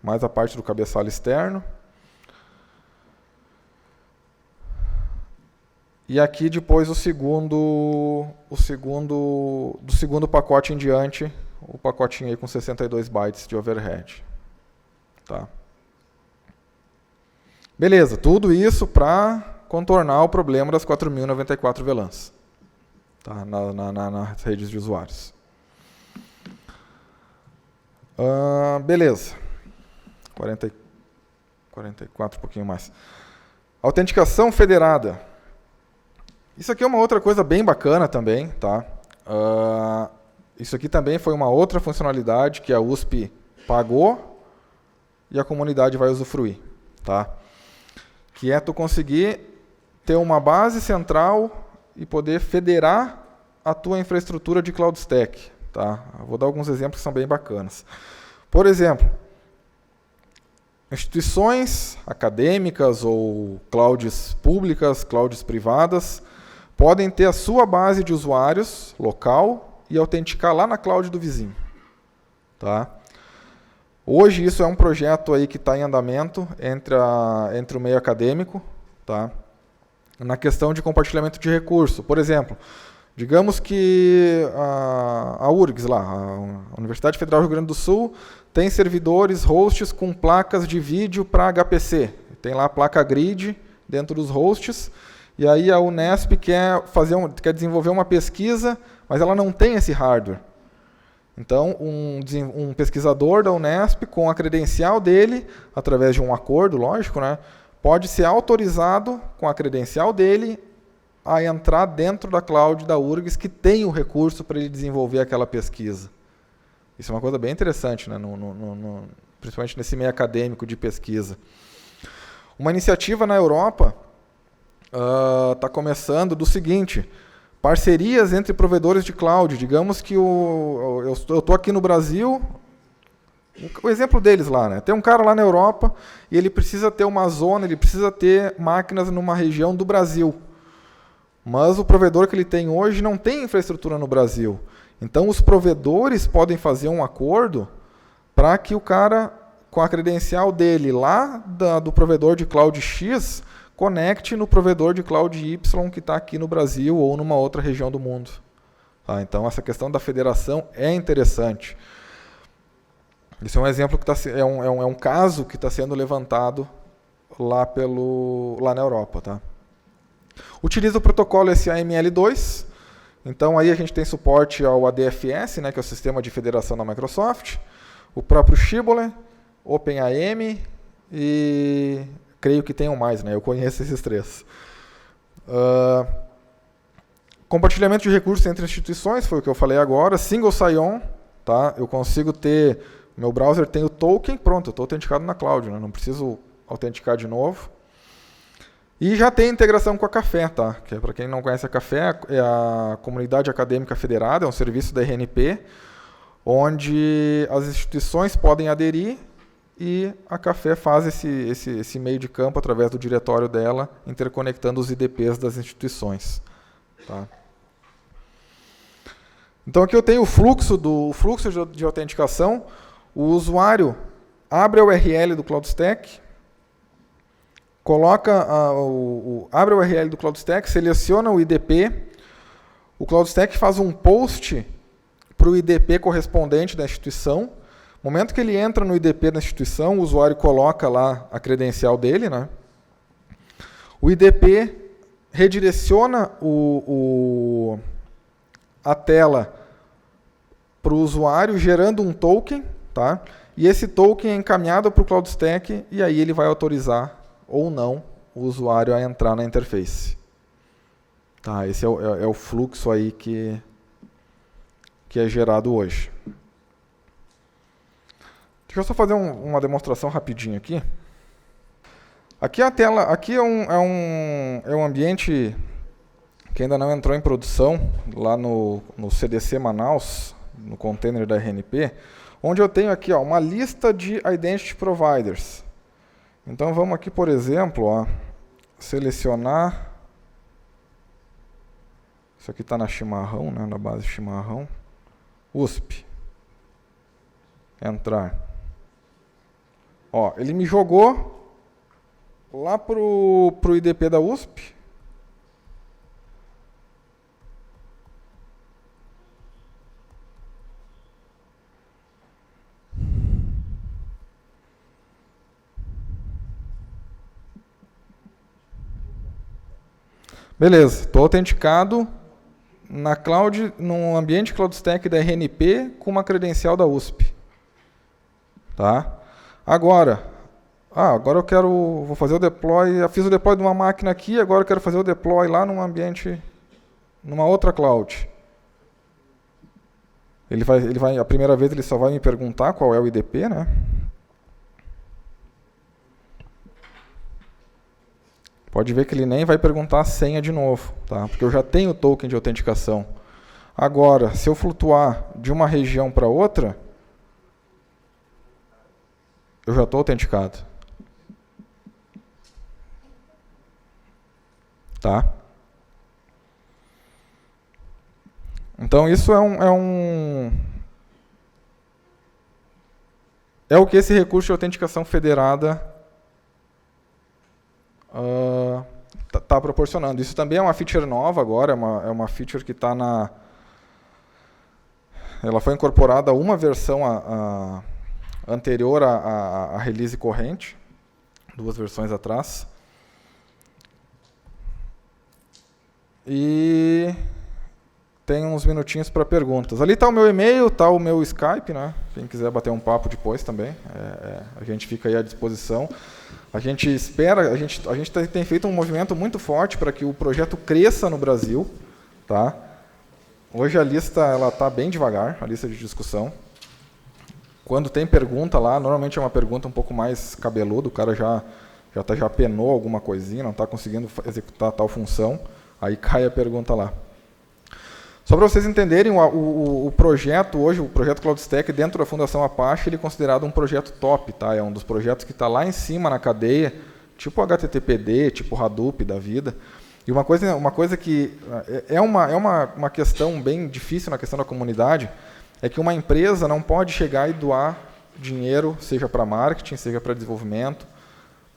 mais a parte do cabeçalho externo. E aqui depois do segundo pacote em diante, o pacotinho aí com 62 bytes de overhead. Tá? Beleza, tudo isso para contornar o problema das 4.094 VLANs, tá? Nas redes de usuários. Beleza. 44, um pouquinho mais. Autenticação federada. Isso aqui é uma outra coisa bem bacana também, tá? Isso aqui também foi uma outra funcionalidade que a USP pagou e a comunidade vai usufruir, tá? Que é tu conseguir ter uma base central e poder federar a tua infraestrutura de Cloud Stack, tá? Eu vou dar alguns exemplos que são bem bacanas. Por exemplo, instituições acadêmicas ou clouds públicas, clouds privadas, podem ter a sua base de usuários local e autenticar lá na cloud do vizinho. Tá? Hoje isso é um projeto aí que está em andamento entre o meio acadêmico, tá? Na questão de compartilhamento de recurso. Por exemplo, digamos que a URGS, lá, a Universidade Federal do Rio Grande do Sul, tem servidores, hosts com placas de vídeo para HPC. Tem lá a placa grid dentro dos hosts, e aí a Unesp quer desenvolver uma pesquisa, mas ela não tem esse hardware. Então, um pesquisador da Unesp, com a credencial dele, através de um acordo, lógico, né, pode ser autorizado, com a credencial dele, a entrar dentro da cloud da URGS, que tem o recurso para ele desenvolver aquela pesquisa. Isso é uma coisa bem interessante, né, principalmente nesse meio acadêmico de pesquisa. Uma iniciativa na Europa está começando do seguinte: parcerias entre provedores de cloud. Digamos que eu estou aqui no Brasil, o exemplo deles lá, né? Tem um cara lá na Europa e ele precisa ter uma zona, ele precisa ter máquinas numa região do Brasil. Mas o provedor que ele tem hoje não tem infraestrutura no Brasil. Então os provedores podem fazer um acordo para que o cara, com a credencial dele lá do provedor de cloud X, conecte no provedor de cloud Y que está aqui no Brasil ou numa outra região do mundo. Tá? Então, essa questão da federação é interessante. Isso é um exemplo que é um caso que está sendo levantado lá na Europa. Tá? Utiliza o protocolo SAML2. Então, aí a gente tem suporte ao ADFS, né, que é o sistema de federação da Microsoft, o próprio Shibboleth, OpenAM e creio que tenham mais, né? Eu conheço esses três. Compartilhamento de recursos entre instituições, foi o que eu falei agora. Single sign-on, tá? Eu consigo ter, meu browser tem o token, pronto, eu estou autenticado na cloud, né? Não preciso autenticar de novo. E já tem integração com a Café, tá? Que para quem não conhece a Café, é a Comunidade Acadêmica Federada, é um serviço da RNP, onde as instituições podem aderir e a Café faz esse meio de campo através do diretório dela, interconectando os IDPs das instituições. Tá? Então aqui eu tenho o fluxo de autenticação. O usuário abre a URL do CloudStack, abre a URL do CloudStack, seleciona o IDP, o CloudStack faz um post para o IDP correspondente da instituição. No momento que ele entra no IDP da instituição, o usuário coloca lá a credencial dele, né? O IDP redireciona a tela para o usuário, gerando um token, tá? E esse token é encaminhado para o CloudStack e aí ele vai autorizar ou não o usuário a entrar na interface. Tá? Esse é o fluxo aí que é gerado hoje. Deixa eu só fazer uma demonstração rapidinho aqui. Aqui a tela, aqui é um ambiente que ainda não entrou em produção, lá no CDC Manaus, no container da RNP, onde eu tenho aqui uma lista de Identity Providers. Então vamos aqui, por exemplo, selecionar, isso aqui está na Chimarrão, né, na base Chimarrão, USP, entrar. Ele me jogou lá pro IDP da USP. Beleza, estou autenticado na cloud, no ambiente CloudStack da RNP com uma credencial da USP. Tá? Agora vou fazer o deploy, eu fiz o deploy de uma máquina aqui, agora eu quero fazer o deploy lá num ambiente, numa outra cloud. Ele vai, a primeira vez ele só vai me perguntar qual é o IDP, né? Pode ver que ele nem vai perguntar a senha de novo, tá? Porque eu já tenho o token de autenticação. Agora, se eu flutuar de uma região para outra, eu já estou autenticado. Tá? Então, isso é o que esse recurso de autenticação federada está proporcionando. Isso também é uma feature nova agora, é uma feature que está ela foi incorporada a uma versão anterior à release corrente, 2 versões atrás. E tem uns minutinhos para perguntas. Ali está o meu e-mail, está o meu Skype, né? Quem quiser bater um papo depois também, a gente fica aí à disposição. A gente espera, a gente tem feito um movimento muito forte para que o projeto cresça no Brasil, tá? Hoje a lista ela está bem devagar, a lista de discussão. Quando tem pergunta lá, normalmente é uma pergunta um pouco mais cabeluda, o cara já penou alguma coisinha, não está conseguindo executar tal função, aí cai a pergunta lá. Só para vocês entenderem, o projeto hoje, o projeto CloudStack dentro da Fundação Apache, ele é considerado um projeto top, tá? É um dos projetos que está lá em cima na cadeia, tipo HTTPD, tipo Hadoop da vida. E uma coisa que é uma questão bem difícil na questão da comunidade, é que uma empresa não pode chegar e doar dinheiro, seja para marketing, seja para desenvolvimento,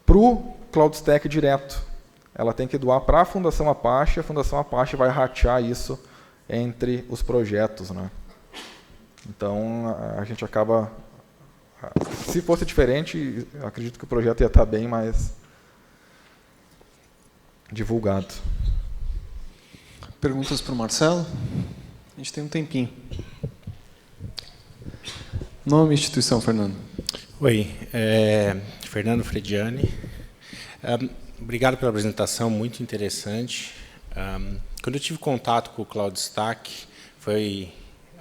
para o CloudStack direto. Ela tem que doar para a Fundação Apache, a Fundação Apache vai ratear isso entre os projetos, né? Então, a gente acaba... Se fosse diferente, acredito que o projeto ia estar bem mais divulgado. Perguntas para o Marcelo? A gente tem um tempinho. Nome e instituição, Fernando. Oi, Fernando Frediani. Obrigado pela apresentação, muito interessante. Quando eu tive contato com o CloudStack, foi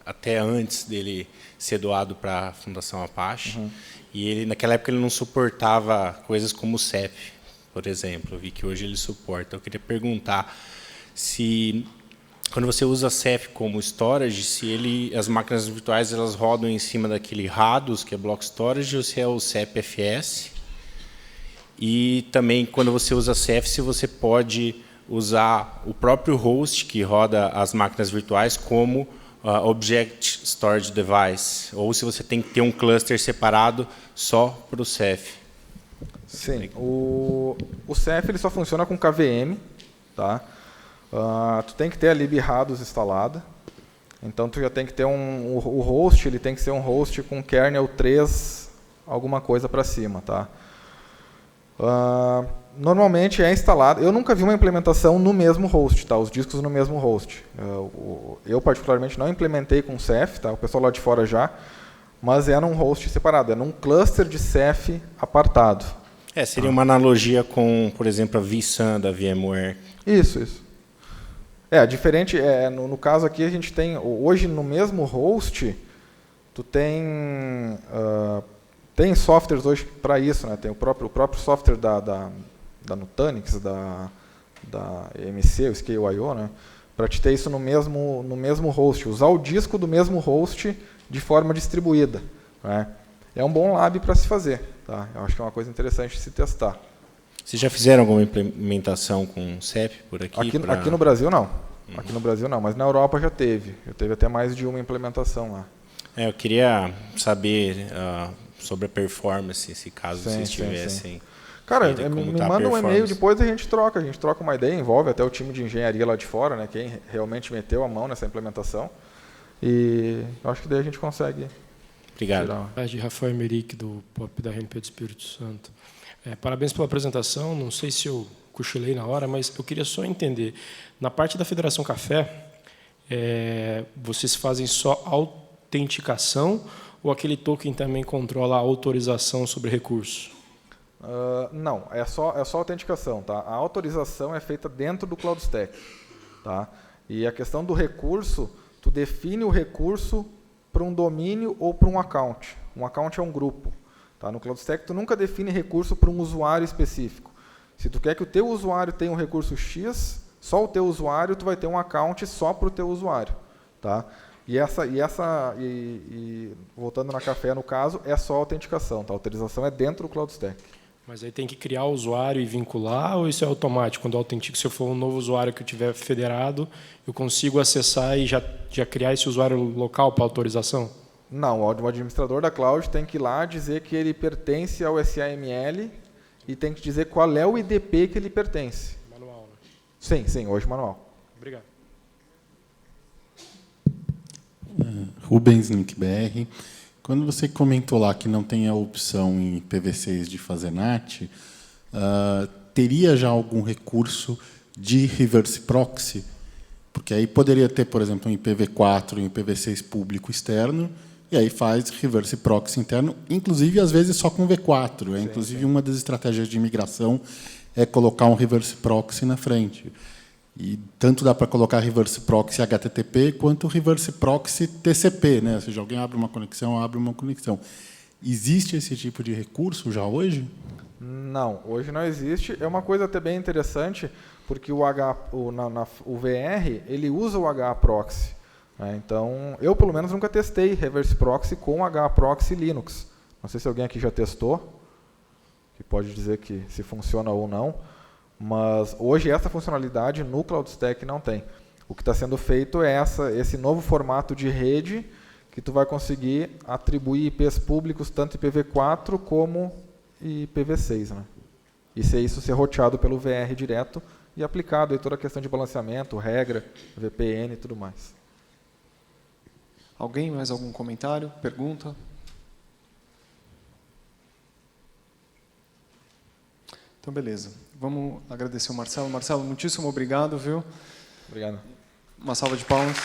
até antes dele ser doado para a Fundação Apache, e ele, naquela época ele não suportava coisas como o CEP, por exemplo. Eu vi que hoje ele suporta. Eu queria perguntar se, quando você usa CEP como storage, se as máquinas virtuais elas rodam em cima daquele RADOS, que é Block Storage, ou se é o CEP-FS. E também, quando você usa CEP, se você pode usar o próprio host que roda as máquinas virtuais como Object Storage Device, ou se você tem que ter um cluster separado só para o CEF. Sim, o CEF ele só funciona com KVM, tá? Tu tem que ter a libRados instalada, então tu já tem que ter o host, ele tem que ser um host com kernel 3, alguma coisa para cima, tá? Normalmente é instalado. Eu nunca vi uma implementação no mesmo host, tá? Os discos no mesmo host. Eu particularmente não implementei com CEF, tá? O pessoal lá de fora já, mas é num host separado, é num cluster de CEF apartado. Seria uma analogia com, por exemplo, a vSAN da VMware. Isso. Diferente. No caso aqui a gente tem hoje no mesmo host, tu tem softwares hoje para isso, né? Tem o próprio software da Nutanix, da EMC, o Scale.io, né? Para te ter isso no mesmo host, usar o disco do mesmo host de forma distribuída, né? É um bom lab para se fazer, tá? Eu acho que é uma coisa interessante de se testar. Vocês já fizeram alguma implementação com CEP por aqui? Aqui no Brasil não. Aqui no Brasil não, mas na Europa já teve. Eu teve até mais de uma implementação lá. Eu queria saber sobre a performance, se caso vocês tivessem. Cara, me manda um e-mail, depois a gente troca uma ideia, envolve até o time de engenharia lá de fora, né, quem realmente meteu a mão nessa implementação. E eu acho que daí a gente consegue. Obrigado. De Rafael Emerick, do POP da RNP do Espírito Santo. Parabéns pela apresentação, não sei se eu cochilei na hora, mas eu queria só entender. Na parte da Federação Café, vocês fazem só autenticação ou aquele token também controla a autorização sobre recurso? Não, é só autenticação, tá? A autorização é feita dentro do CloudStack, tá? E a questão do recurso, tu define o recurso para um domínio ou para um account. Um account é um grupo, tá? No CloudStack tu nunca define recurso para um usuário específico. Se tu quer que o teu usuário tenha um recurso X, só o teu usuário tu vai ter um account só para o teu usuário, tá? E voltando na Café no caso, é só autenticação, tá? A autorização é dentro do CloudStack. Mas aí tem que criar o usuário e vincular, ou isso é automático? Quando eu autentico, se eu for um novo usuário que eu tiver federado, eu consigo acessar e já criar esse usuário local para autorização? Não, o administrador da cloud tem que ir lá dizer que ele pertence ao SAML e tem que dizer qual é o IDP que ele pertence. Manual, né? Sim, hoje manual. Obrigado. Rubens, LinkBR. Quando você comentou lá que não tem a opção em IPv6 de fazer NAT, teria já algum recurso de reverse proxy? Porque aí poderia ter, por exemplo, um IPv4 e um IPv6 público externo, e aí faz reverse proxy interno, inclusive, às vezes, só com V4. Inclusive, uma das estratégias de migração é colocar um reverse proxy na frente. E tanto dá para colocar reverse proxy HTTP quanto reverse proxy TCP, né? Ou seja, alguém abre uma conexão. Existe esse tipo de recurso já hoje? Não, hoje não existe. É uma coisa até bem interessante, porque o VR ele usa o HProxy. Né? Então, eu pelo menos nunca testei reverse proxy com HProxy Linux. Não sei se alguém aqui já testou, que pode dizer que se funciona ou não. Mas hoje essa funcionalidade no CloudStack não tem. O que está sendo feito é esse novo formato de rede que tu vai conseguir atribuir IPs públicos, tanto IPv4 como IPv6. Né? E isso ser roteado pelo VR direto e aplicado aí toda a questão de balanceamento, regra, VPN e tudo mais. Alguém mais algum comentário? Pergunta? Então, beleza. Vamos agradecer o Marcelo. Marcelo, muitíssimo obrigado, viu? Obrigado. Uma salva de palmas.